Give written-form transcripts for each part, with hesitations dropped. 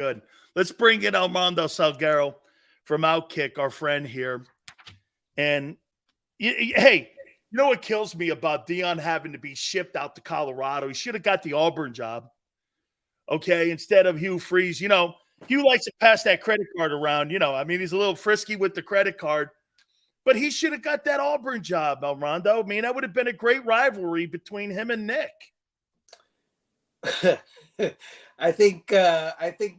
Good. Let's bring in Armando Salguero from Outkick, our friend here. And hey, you know what kills me about Dion having to be shipped out to Colorado? He should have got the Auburn job, okay, instead of Hugh Freeze. Hugh likes to pass that credit card around. I mean, he's a little frisky with the credit card, but he should have got that Auburn job, Armando. I mean, that would have been a great rivalry between him and Nick. I think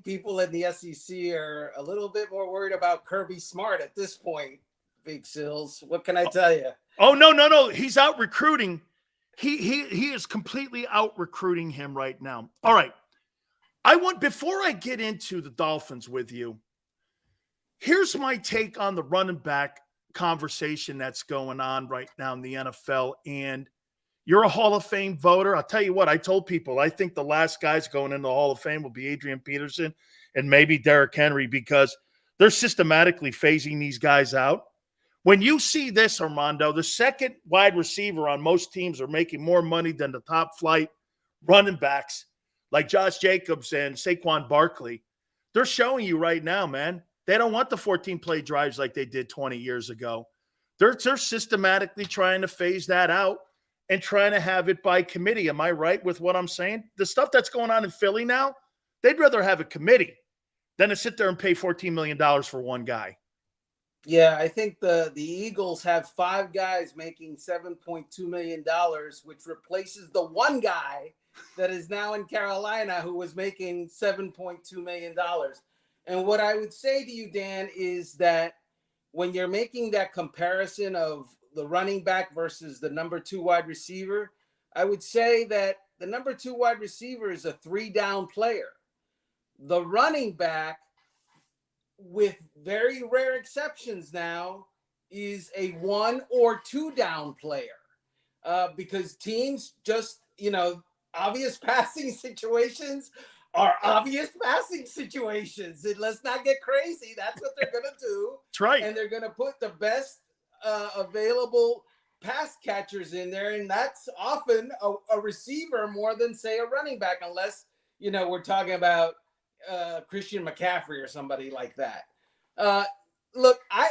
people in the SEC are a little bit more worried about Kirby Smart at this point. Big Sills, what can I tell you? Oh no! He's out recruiting. He is completely out recruiting him right now. All right, before I get into the Dolphins with you, here's my take on the running back conversation that's going on right now in the NFL. And you're a Hall of Fame voter. I'll tell you what, I told people I think the last guys going into the Hall of Fame will be Adrian Peterson and maybe Derrick Henry, because they're systematically phasing these guys out. When you see this, Armando, the second wide receiver on most teams are making more money than the top flight running backs like Josh Jacobs and Saquon Barkley. They're showing you right now, man, they don't want the 14-play drives like they did 20 years ago. They're systematically trying to phase that out and trying to have it by committee. Am I right with what I'm saying? The stuff that's going on in Philly now, they'd rather have a committee than to sit there and pay $14 million for one guy. Yeah, I think the Eagles have 5 guys making $7.2 million, which replaces the one guy that is now in Carolina who was making $7.2 million. And what I would say to you, Dan, is that when you're making that comparison of the running back versus the number 2 wide receiver, I would say that the number 2 wide receiver is a 3-down player. The running back, with very rare exceptions now, is a 1 or 2 down player, because teams just, obvious passing situations are obvious passing situations. And let's not get crazy. That's what they're going to do. That's right. And they're going to put the best available pass catchers in there. And that's often a receiver more than, say, a running back, unless, we're talking about Christian McCaffrey or somebody like that. Look, I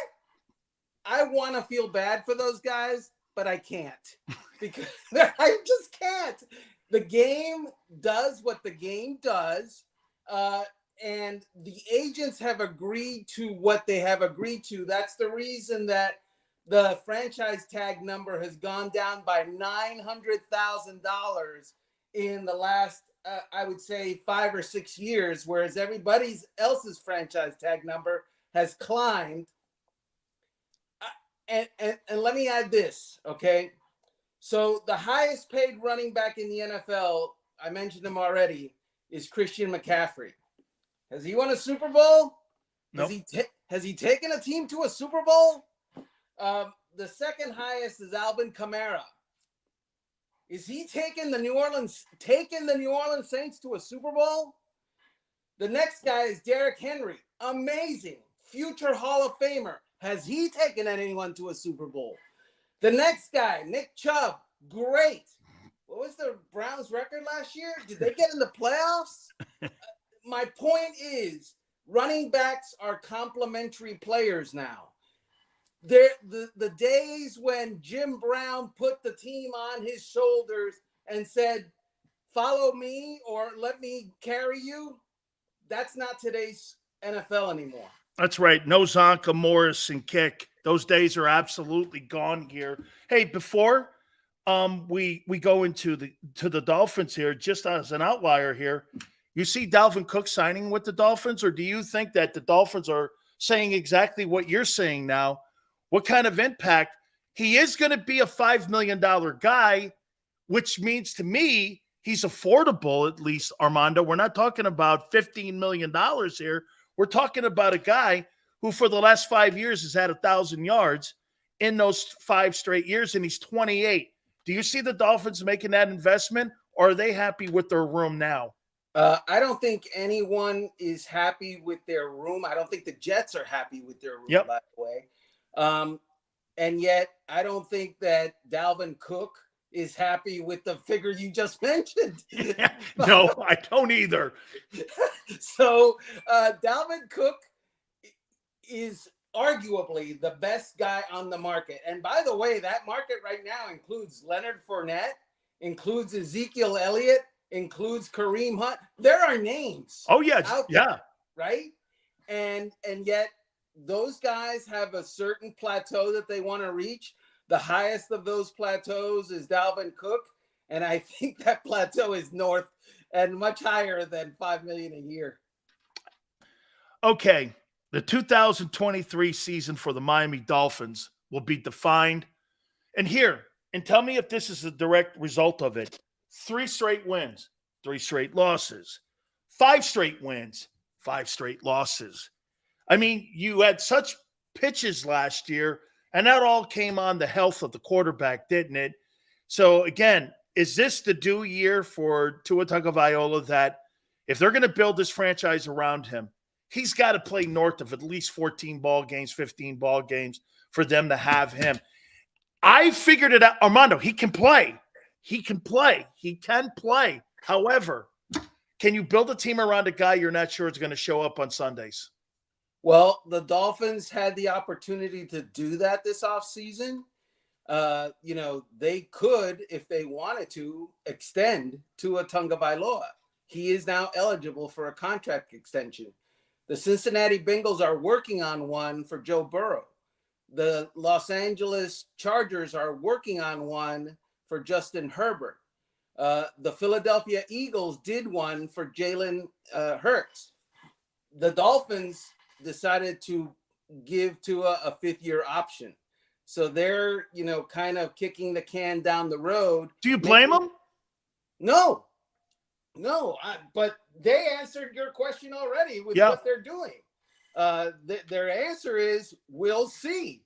want to feel bad for those guys, but I can't, because I just can't. The game does what the game does, and the agents have agreed to what they have agreed to. That's the reason that the franchise tag number has gone down by $900,000 in the last I would say 5 or 6 years, whereas everybody else's franchise tag number has climbed. And let me add this, okay? So the highest paid running back in the NFL, I mentioned him already, is Christian McCaffrey. Has he won a Super Bowl? Nope. Has he taken a team to a Super Bowl? The second highest is Alvin Kamara. Is he taking the New Orleans Saints to a Super Bowl? The next guy is Derrick Henry. Amazing. Future Hall of Famer. Has he taken anyone to a Super Bowl? The next guy, Nick Chubb. Great. What was the Browns record last year? Did they get in the playoffs? My point is, running backs are complementary players now. The days when Jim Brown put the team on his shoulders and said, follow me or let me carry you, that's not today's NFL anymore. That's right. No Zonka, Morris, and Kick. Those days are absolutely gone here. Hey, before we go into the Dolphins here, just as an outlier here, you see Dalvin Cook signing with the Dolphins, or do you think that the Dolphins are saying exactly what you're saying now? What kind of impact? He is going to be a $5 million guy, which means to me he's affordable, at least, Armando. We're not talking about $15 million here. We're talking about a guy who for the last 5 years has had 1,000 yards in those 5 straight years, and he's 28. Do you see the Dolphins making that investment, or are they happy with their room now? I don't think anyone is happy with their room. I don't think the Jets are happy with their room, by the way. And yet I don't think that Dalvin Cook is happy with the figure you just mentioned. No, I don't either. So Dalvin Cook is arguably the best guy on the market. And by the way, that market right now includes Leonard Fournette, includes Ezekiel Elliott, includes Kareem Hunt. There are names. Oh, yeah. Out Yeah. there, right? And yet those guys have a certain plateau that they want to reach. The highest of those plateaus is Dalvin Cook. And I think that plateau is north and much higher than $5 million a year. Okay. The 2023 season for the Miami Dolphins will be defined. And tell me if this is a direct result of it. 3 straight wins, 3 straight losses, 5 straight wins, 5 straight losses. I mean, you had such pitches last year, and that all came on the health of the quarterback, didn't it? So, again, is this the due year for Tua Tagovailoa that if they're going to build this franchise around him, he's got to play north of at least 14 ball games, 15 ball games for them to have him? I figured it out. Armando, he can play. He can play. He can play. However, can you build a team around a guy you're not sure is going to show up on Sundays? Well, the Dolphins had the opportunity to do that this offseason. They could, if they wanted to, extend Tua Tagovailoa. He is now eligible for a contract extension. The Cincinnati Bengals are working on one for Joe Burrow. The Los Angeles Chargers are working on one for Justin Herbert. The Philadelphia Eagles did one for Jalen Hurts. The Dolphins decided to give Tua a 5th-year option. So they're, kind of kicking the can down the road. Do you blame them? No, but they answered your question already with what they're doing. Their answer is, we'll see.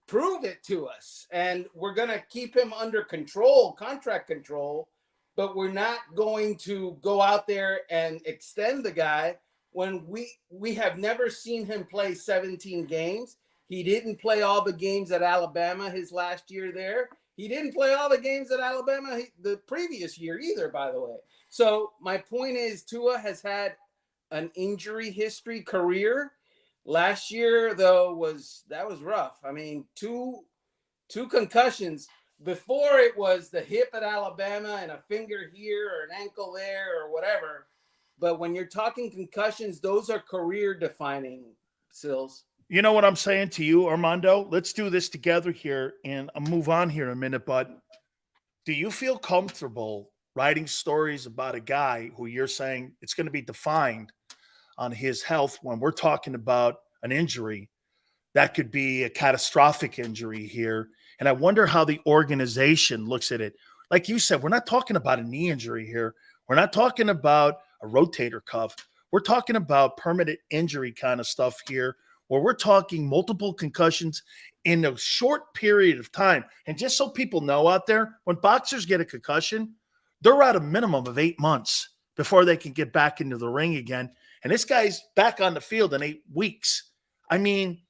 Prove it to us. And we're going to keep him under control, contract control, but we're not going to go out there and extend the guy when we have never seen him play 17 games. He didn't play all the games at Alabama his last year there. He didn't play all the games at Alabama the previous year either, by the way. So my point is, Tua has had an injury history career. Last year, though, was rough. I mean, two concussions. Before, it was the hip at Alabama and a finger here or an ankle there or whatever. But when you're talking concussions, those are career-defining, Sills. You know what I'm saying to you, Armando? Let's do this together here, and I'll move on here in a minute. But do you feel comfortable writing stories about a guy who you're saying it's going to be defined on his health when we're talking about an injury that could be a catastrophic injury here? And I wonder how the organization looks at it. Like you said, we're not talking about a knee injury here. We're not talking about a rotator cuff. We're talking about permanent injury kind of stuff here, where we're talking multiple concussions in a short period of time. And just so people know out there, when boxers get a concussion, they're out a minimum of 8 months before they can get back into the ring again. And this guy's back on the field in 8 weeks. I mean,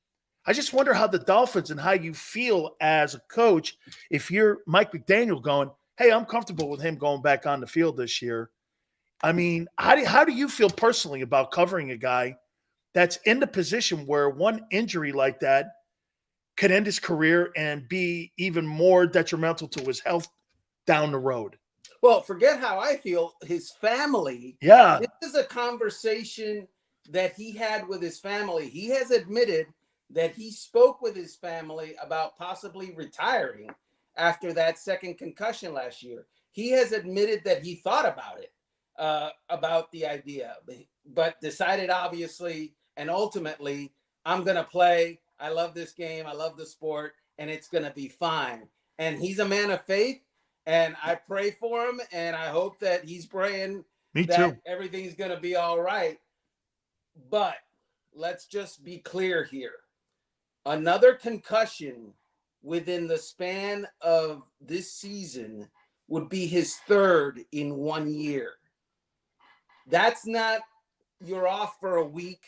I just wonder how the Dolphins and how you feel as a coach if you're Mike McDaniel going, hey, I'm comfortable with him going back on the field this year. I mean, how do you feel personally about covering a guy that's in the position where one injury like that could end his career and be even more detrimental to his health down the road? Well, forget how I feel. His family. Yeah. This is a conversation that he had with his family. He has admitted that he spoke with his family about possibly retiring after that second concussion last year. He has admitted that he thought about it, about the idea, but decided obviously and ultimately, I'm going to play. I love this game. I love the sport, and it's going to be fine. And he's a man of faith, and I pray for him, and I hope that he's praying that everything's going to be all right. But let's just be clear here. Another concussion within the span of this season would be his 3rd in 1 year. That's not you're off for a week.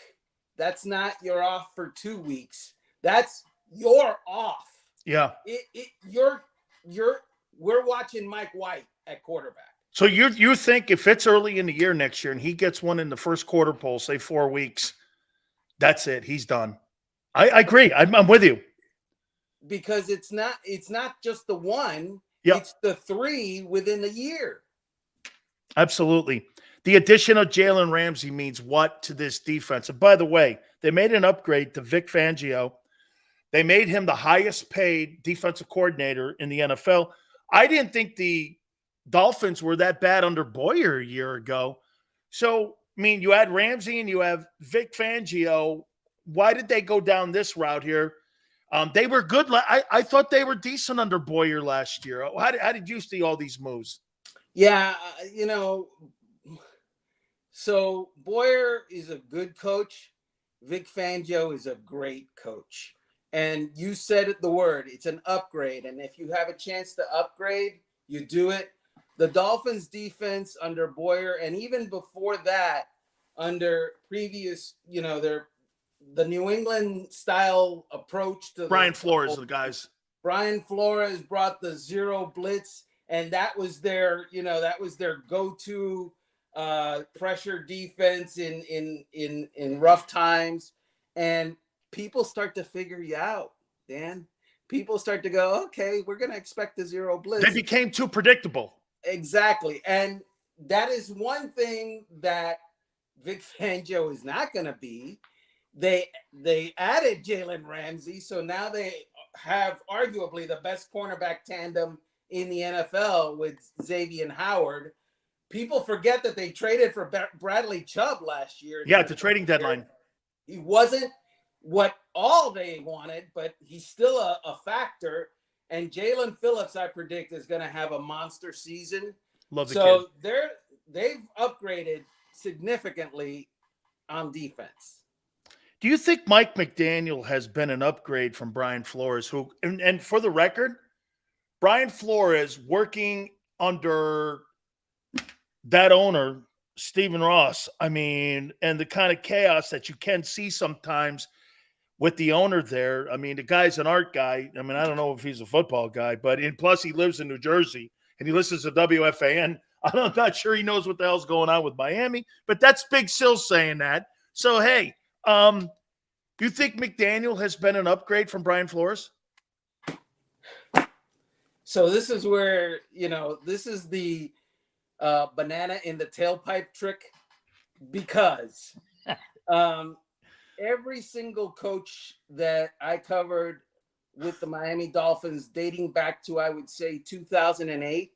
That's not you're off for 2 weeks. That's you're off. Yeah. You're we're watching Mike White at quarterback. So you think if it's early in the year next year and he gets one in the first quarter poll, say 4 weeks, that's it. He's done. I agree. I'm with you. Because it's not just the one, Yep. It's the 3 within the year. Absolutely. The addition of Jalen Ramsey means what to this defense? And by the way, they made an upgrade to Vic Fangio. They made him the highest paid defensive coordinator in the NFL. I didn't think the Dolphins were that bad under Boyer a year ago. So, I mean, you had Ramsey and you have Vic Fangio. Why did they go down this route here? They were good. I thought they were decent under Boyer last year. How did you see all these moves? Yeah, so Boyer is a good coach. Vic Fangio is a great coach. And you said it, the word, it's an upgrade. And if you have a chance to upgrade, you do it. The Dolphins defense under Boyer, and even before that, under previous, the New England style approach to Brian Flores, the guys. Brian Flores brought the zero blitz, and that was their go-to pressure defense in rough times. And people start to figure you out, Dan. People start to go, okay, we're going to expect the zero blitz. They became too predictable. Exactly. And that is one thing that Vic Fangio is not going to be. They added Jalen Ramsey, so now they have arguably the best cornerback tandem in the NFL with Xavier Howard. People forget that they traded for Bradley Chubb last year. Yeah, at the trading deadline. He wasn't what all they wanted, but he's still a factor. And Jalen Phillips, I predict, is going to have a monster season. Love the kid. They've upgraded significantly on defense. Do you think Mike McDaniel has been an upgrade from Brian Flores? Who, and for the record, Brian Flores working under that owner, Stephen Ross, and the kind of chaos that you can see sometimes with the owner there. I mean, the guy's an art guy. I don't know if he's a football guy, but plus he lives in New Jersey and he listens to WFAN. I'm not sure he knows what the hell's going on with Miami, but that's Big Sil saying that. So, hey, do you think McDaniel has been an upgrade from Brian Flores? So this is where, this is the banana in the tailpipe trick, because every single coach that I covered with the Miami Dolphins dating back to, I would say, 2008,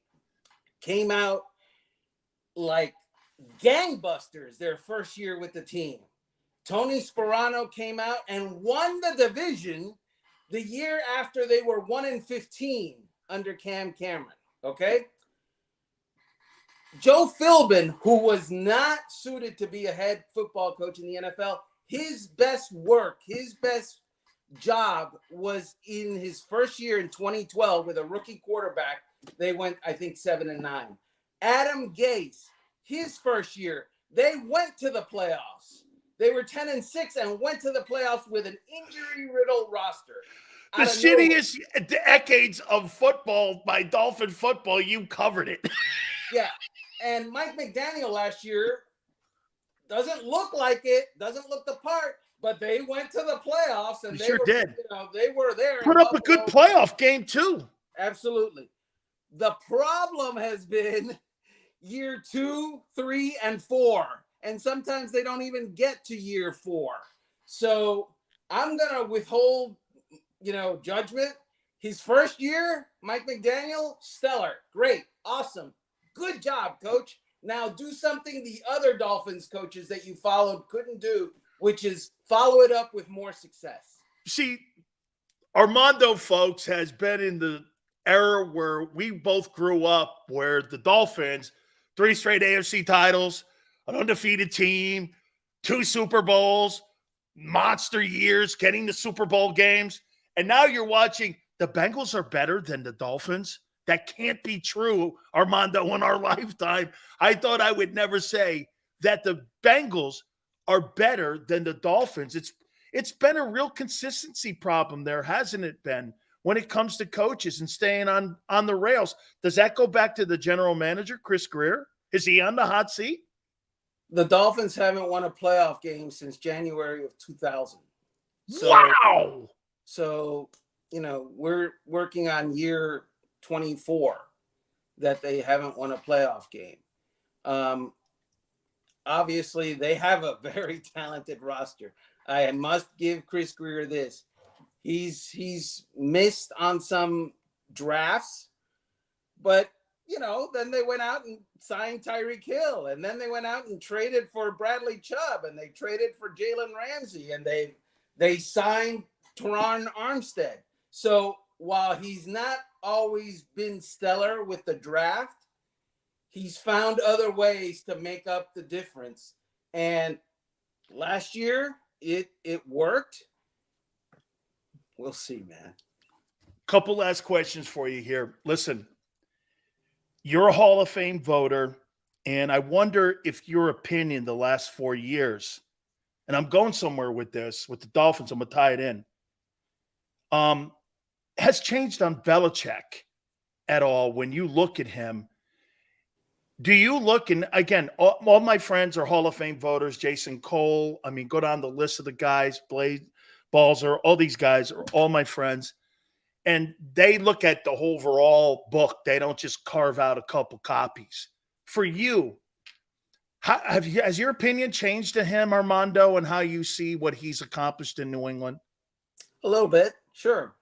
came out like gangbusters their first year with the team. Tony Sparano came out and won the division the year after they were 1-15 under Cam Cameron. Okay. Joe Philbin, who was not suited to be a head football coach in the NFL, his best work, his best job was in his first year in 2012 with a rookie quarterback. They went, I think, 7-9. Adam Gase, his first year, they went to the playoffs. They were 10-6 and went to the playoffs with an injury-riddled roster. The shittiest decades of football by Dolphin football, you covered it. Yeah. And Mike McDaniel last year doesn't look like it, doesn't look the part, but they went to the playoffs and they did. They were there. Put up a good playoff game too. Absolutely. The problem has been year 2, 3, and 4. And sometimes they don't even get to year 4. So I'm going to withhold, judgment. His first year, Mike McDaniel, stellar, great, awesome. Good job, coach. Now do something the other Dolphins coaches that you followed couldn't do, which is follow it up with more success. See, Armando, folks, has been in the era where we both grew up, where the Dolphins, 3 straight AFC titles, an undefeated team, 2 Super Bowls, monster years, getting the Super Bowl games. And now you're watching the Bengals are better than the Dolphins. That can't be true, Armando, in our lifetime. I thought I would never say that the Bengals are better than the Dolphins. It's been a real consistency problem there, hasn't it, Ben? when it comes to coaches and staying on the rails. Does that go back to the general manager, Chris Greer? Is he on the hot seat? The Dolphins haven't won a playoff game since January of 2000. Wow. So, we're working on year 24 that they haven't won a playoff game. Obviously, they have a very talented roster. I must give Chris Greer this. He's missed on some drafts, but then they went out and signed Tyreek Hill, and then they went out and traded for Bradley Chubb, and they traded for Jalen Ramsey, and they signed Teron Armstead. So while he's not always been stellar with the draft, he's found other ways to make up the difference. And last year, it worked. We'll see, man. Couple last questions for you here. Listen, you're a Hall of Fame voter, and I wonder if your opinion the last 4 years, and I'm going somewhere with this, with the Dolphins, I'm going to tie it in, has changed on Belichick at all when you look at him. Do you look, and again, all my friends are Hall of Fame voters, Jason Cole, I mean, go down the list of the guys, Blade Balzer, all these guys are all my friends. And they look at the whole overall book. They don't just carve out a couple copies. For you, has your opinion changed to him, Armando, and how you see what he's accomplished in New England? A little bit, sure.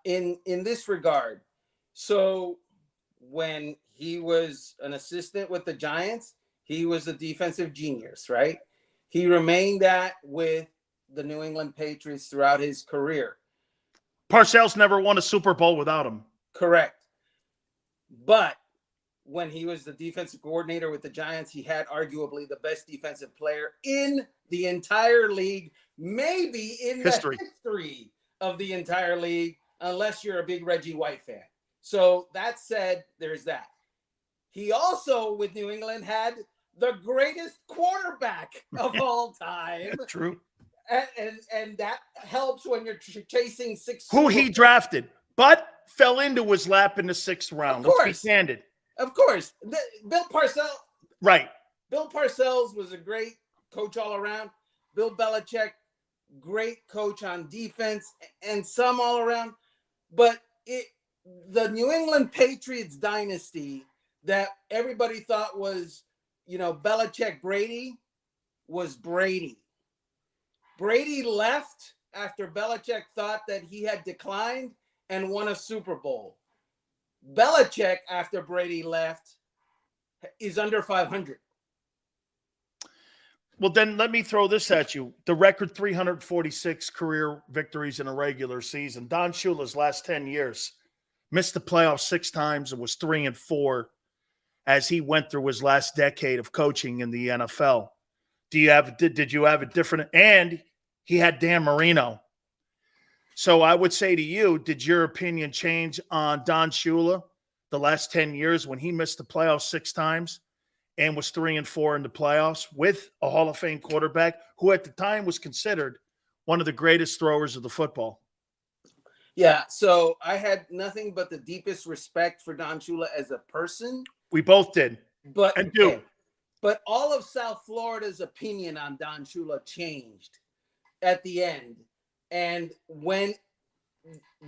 In this regard, so when he was an assistant with the Giants, he was a defensive genius, right? He remained that with the New England Patriots throughout his career. Parcells never won a Super Bowl without him. Correct. But when he was the defensive coordinator with the Giants, he had arguably the best defensive player in the entire league, maybe in the history of the entire league, unless you're a big Reggie White fan. So that said, there's that. He also, with New England, had the greatest quarterback of all time. True. And that helps when you're chasing six. Who he drafted, but fell into his lap in the 6th round. Let's be candid. Of course. Bill Parcells. Right. Bill Parcells was a great coach all around. Bill Belichick, great coach on defense and some all around. But the New England Patriots dynasty that everybody thought was, Belichick Brady was Brady. Brady left after Belichick thought that he had declined and won a Super Bowl. Belichick, after Brady left, is under 500. Well, then let me throw this at you. The record 346 career victories in a regular season. Don Shula's last 10 years missed the playoffs 6 times and was 3-4 as he went through his last decade of coaching in the NFL. Did you have a different, and he had Dan Marino. So I would say to you, did your opinion change on Don Shula the last 10 years when he missed the playoffs 6 times and was 3-4 in the playoffs with a Hall of Fame quarterback who at the time was considered one of the greatest throwers of the football? Yeah, so I had nothing but the deepest respect for Don Shula as a person. We both did. But do. But all of South Florida's opinion on Don Shula changed at the end. And when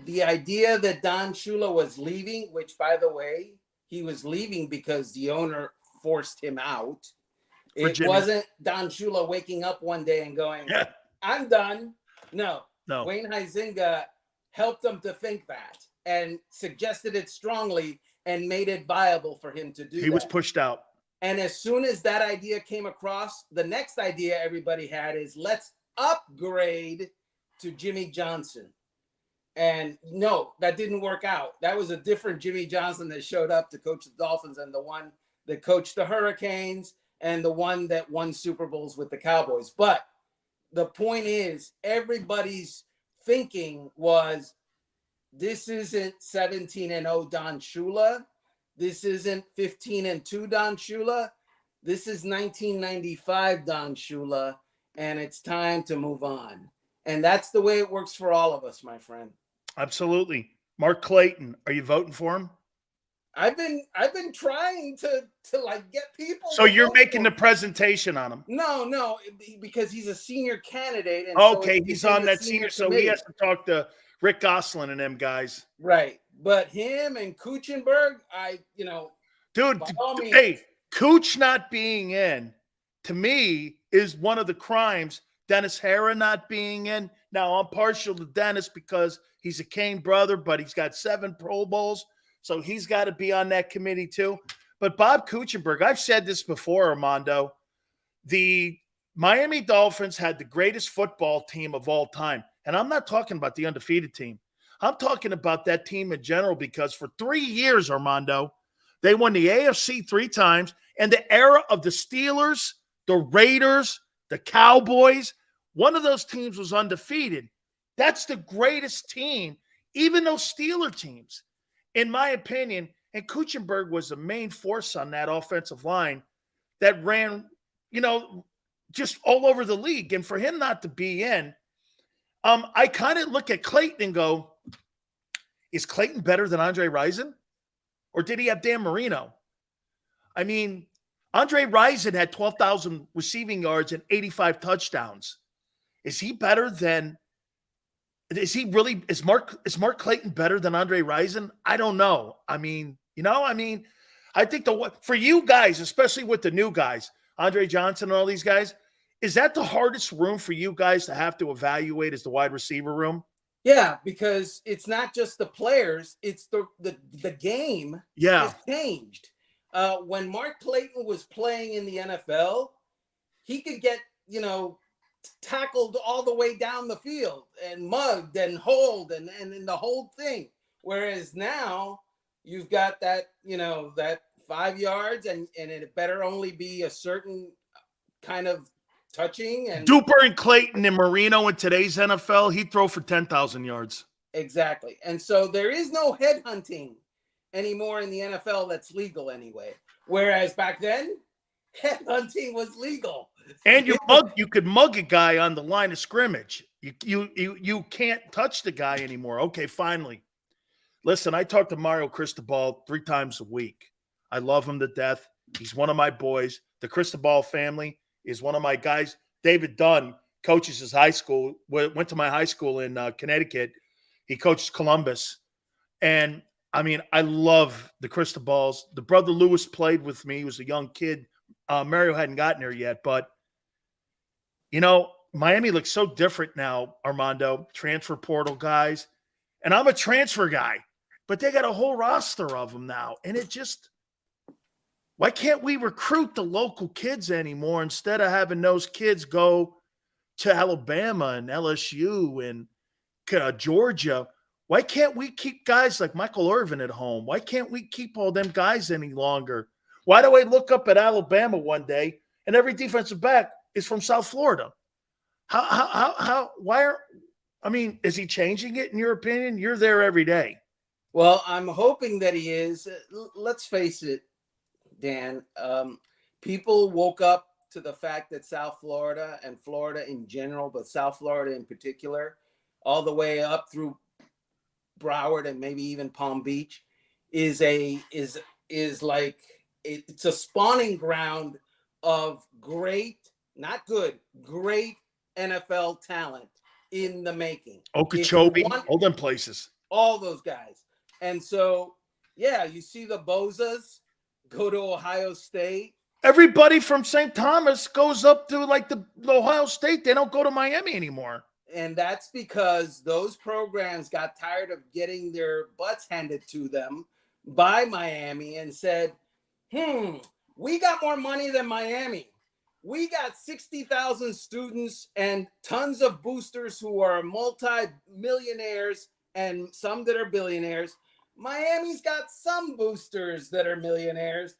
the idea that Don Shula was leaving, which, by the way, he was leaving because the owner forced him out. It wasn't Don Shula waking up one day and going, I'm done. No. Wayne Huizenga helped him to think that and suggested it strongly and made it viable for him to do that. He was pushed out. And as soon as that idea came across, the next idea everybody had is let's upgrade to Jimmy Johnson. And no, that didn't work out. That was a different Jimmy Johnson that showed up to coach the Dolphins and the one that coached the Hurricanes and the one that won Super Bowls with the Cowboys. But the point is, everybody's thinking was, this isn't 17-0 Don Shula. This isn't 15-2 Don Shula. This is 1995 Don Shula, and it's time to move on. And that's the way it works for all of us, my friend. Absolutely. Mark Clayton, are you voting for him? I've been trying to like get people. So you're making the presentation on him. No, because he's a senior candidate. And okay, so he's on that senior, so he has to talk to Rick Gosselin and them guys. Right. But him and Kuchenberg, dude, hey, Cooch not being in, to me, is one of the crimes. Dennis Hara not being in. Now, I'm partial to Dennis because he's a Kane brother, but he's got 7 Pro Bowls, so he's got to be on that committee too. But Bob Kuchenberg, I've said this before, Armando, the Miami Dolphins had the greatest football team of all time. And I'm not talking about the undefeated team. I'm talking about that team in general because for 3 years, Armando, they won the AFC 3 times. And the era of the Steelers, the Raiders, the Cowboys, one of those teams was undefeated. That's the greatest team, even those Steeler teams, in my opinion. And Kuchenberg was the main force on that offensive line that ran, just all over the league. And for him not to be in, I kind of look at Clayton and go, is Clayton better than Andre Rison? Or did he have Dan Marino? I mean, Andre Rison had 12,000 receiving yards and 85 touchdowns. Is he better than – is Mark Clayton better than Andre Rison? I don't know. I mean, I think for you guys, especially with the new guys, Andre Johnson and all these guys, is that the hardest room for you guys to have to evaluate, is the wide receiver room? Yeah, because it's not just the players, it's the game has changed. When Mark Clayton was playing in the NFL, he could get, tackled all the way down the field and mugged and holed and the whole thing. Whereas now you've got that, that 5 yards and it better only be a certain kind of touching. And Duper and Clayton and Marino in today's NFL, he'd throw for 10,000 yards. Exactly. And so there is no headhunting anymore in the NFL that's legal anyway. Whereas back then, headhunting was legal. And you could mug a guy on the line of scrimmage. You can't touch the guy anymore. Okay, finally. Listen, I talk to Mario Cristobal 3 times a week. I love him to death. He's one of my boys. The Cristobal family is one of my guys. David Dunn coaches his high school, went to my high school in Connecticut. He coached Columbus. And, I mean, I love the Cristobals. The brother Lewis played with me. He was a young kid. Mario hadn't gotten there yet. But, Miami looks so different now, Armando. Transfer portal guys. And I'm a transfer guy. But they got a whole roster of them now. And it just – why can't we recruit the local kids anymore instead of having those kids go to Alabama and LSU and Georgia? Why can't we keep guys like Michael Irvin at home? Why can't we keep all them guys any longer? Why do I look up at Alabama one day and every defensive back is from South Florida? Is he changing it in your opinion? You're there every day. Well, I'm hoping that he is. Let's face it, Dan. People woke up to the fact that South Florida and Florida in general, but South Florida in particular, all the way up through Broward and maybe even Palm Beach, is like it's a spawning ground of great, not good, great NFL talent in the making. Okeechobee, all them places, all those guys. And so, yeah, you see the Bozas go to Ohio State. Everybody from St. Thomas goes up to the Ohio State. They don't go to Miami anymore. And that's because those programs got tired of getting their butts handed to them by Miami and said, we got more money than Miami. We got 60,000 students and tons of boosters who are multi-millionaires and some that are billionaires. Miami's got some boosters that are millionaires.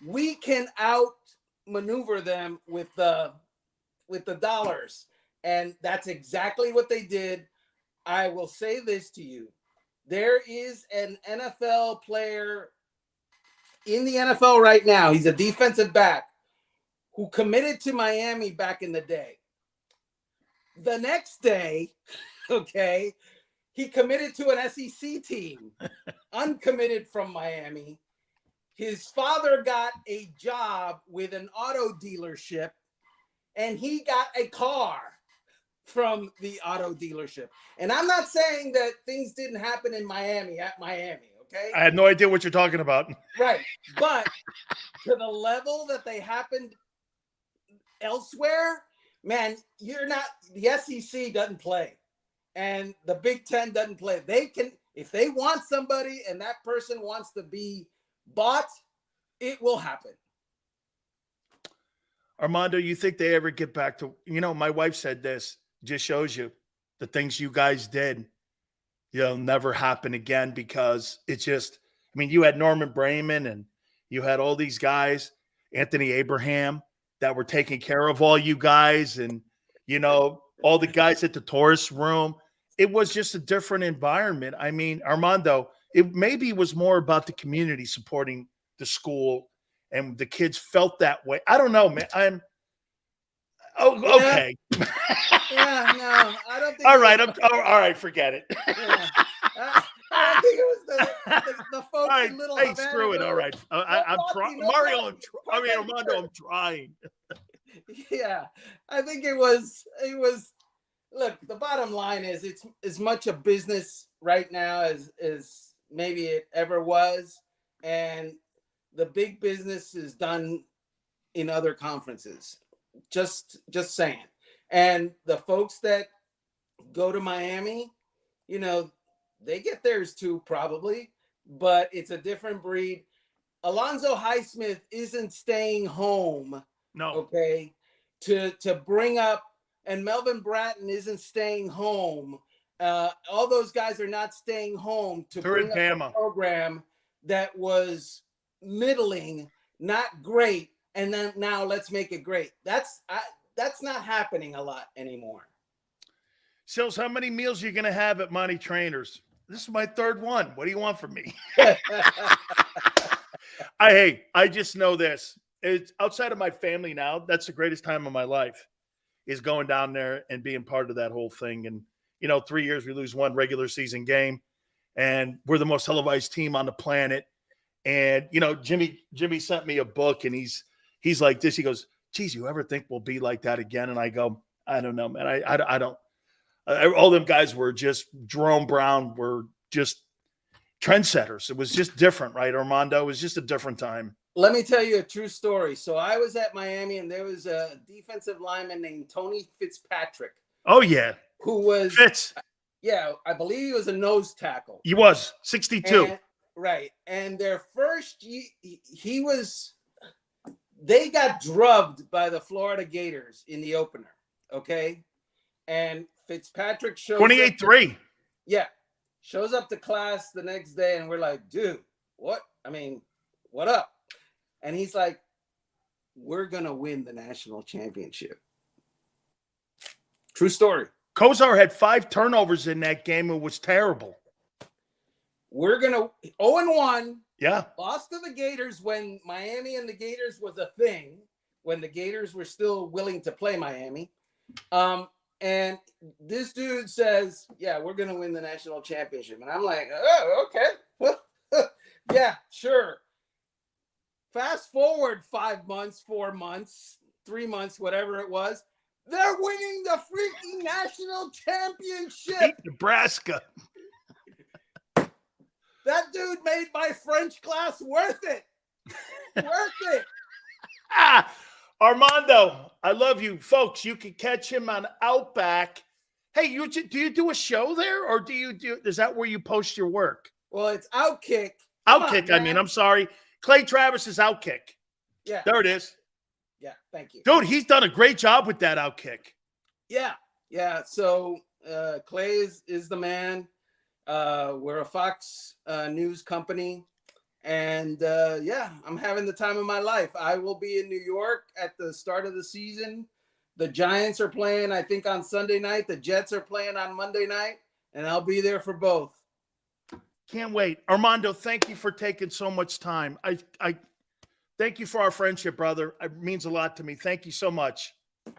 We can outmaneuver them with the dollars. And that's exactly what they did. I will say this to you. There is an NFL player in the NFL right now. He's a defensive back who committed to Miami back in the day. The next day, okay, He committed to an SEC team, uncommitted from Miami. His father got a job with an auto dealership, and he got a car from the auto dealership. And I'm not saying that things didn't happen in Miami at Miami, okay? I had no idea what you're talking about. Right. But to the level that they happened elsewhere, man, the SEC doesn't play. And the Big Ten doesn't play. They can, if they want somebody and that person wants to be bought, it will happen. Armando, you think they ever get back to, my wife said this, just shows you the things you guys did, never happen again, because it's just, you had Norman Brayman and you had all these guys, Anthony Abraham, that were taking care of all you guys, and, all the guys at the tourist room. It was just a different environment. Armando, it maybe was more about the community supporting the school, and the kids felt that way. I don't know, man. Okay. Yeah, no, I don't think. All right, all right, forget it. Yeah. I don't think it was the folks all right, in Little hey, Havana. screw it. All right, I'm trying, Mario. Armando, I'm trying. Yeah, I think it was. Look, the bottom line is it's as much a business right now as maybe it ever was, and the big business is done in other conferences. Just saying. And the folks that go to Miami, they get theirs too, probably, but it's a different breed. Alonzo Highsmith isn't staying home. No. Okay. To bring up, and Melvin Bratton isn't staying home. All those guys are not staying home to bring up a program that was middling, not great, and then now let's make it great. That's not happening a lot anymore. Sills, how many meals are you going to have at Monty Trainers? This is my third one. What do you want from me? I just know this. It's outside of my family now. That's the greatest time of my life, is going down there and being part of that whole thing. And, 3 years, we lose one regular season game, and we're the most televised team on the planet. And, Jimmy sent me a book, and he's like this. He goes, geez, you ever think we'll be like that again? And I go, I don't know, man. I don't. All them guys were just, Jerome Brown were just trendsetters. It was just different, right, Armando? It was just a different time. Let me tell you a true story. So I was at Miami, and there was a defensive lineman named Tony Fitzpatrick. Oh, yeah. Who was Fitz. Yeah, I believe he was a nose tackle. He was 62. And, right. And their first year, they got drubbed by the Florida Gators in the opener. Okay. And Fitzpatrick shows 28-3. Yeah. Shows up to class the next day, and we're like, dude, what? What up? And he's like, we're going to win the national championship. True story. Kozar had 5 turnovers in that game. It was terrible. We're going to 0-1. Yeah. Lost to the Gators when Miami and the Gators was a thing, when the Gators were still willing to play Miami. And this dude says, yeah, we're going to win the national championship. And I'm like, oh, okay. Yeah, sure. Fast forward 5 months, 4 months, 3 months, whatever it was. They're winning the freaking national championship. Beat Nebraska. That dude made my French class worth it. Worth it. Armando, I love you. Folks, you can catch him on Outback. Hey, do you do a show there, or is that where you post your work? Well, it's Outkick. Outkick, I'm sorry. Clay Travis is Outkick. Yeah. There it is. Yeah, thank you. Dude, he's done a great job with that Outkick. Yeah. So Clay is the man. We're a Fox News company. And I'm having the time of my life. I will be in New York at the start of the season. The Giants are playing, I think, on Sunday night. The Jets are playing on Monday night. And I'll be there for both. Can't wait. Armando, thank you for taking so much time. I thank you for our friendship, brother. It means a lot to me. Thank you so much.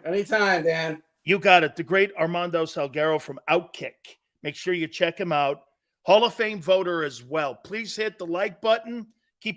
Anytime, Dan. You got it. The great Armando Salguero from Outkick. Make sure you check him out. Hall of Fame voter as well. Please hit the like button.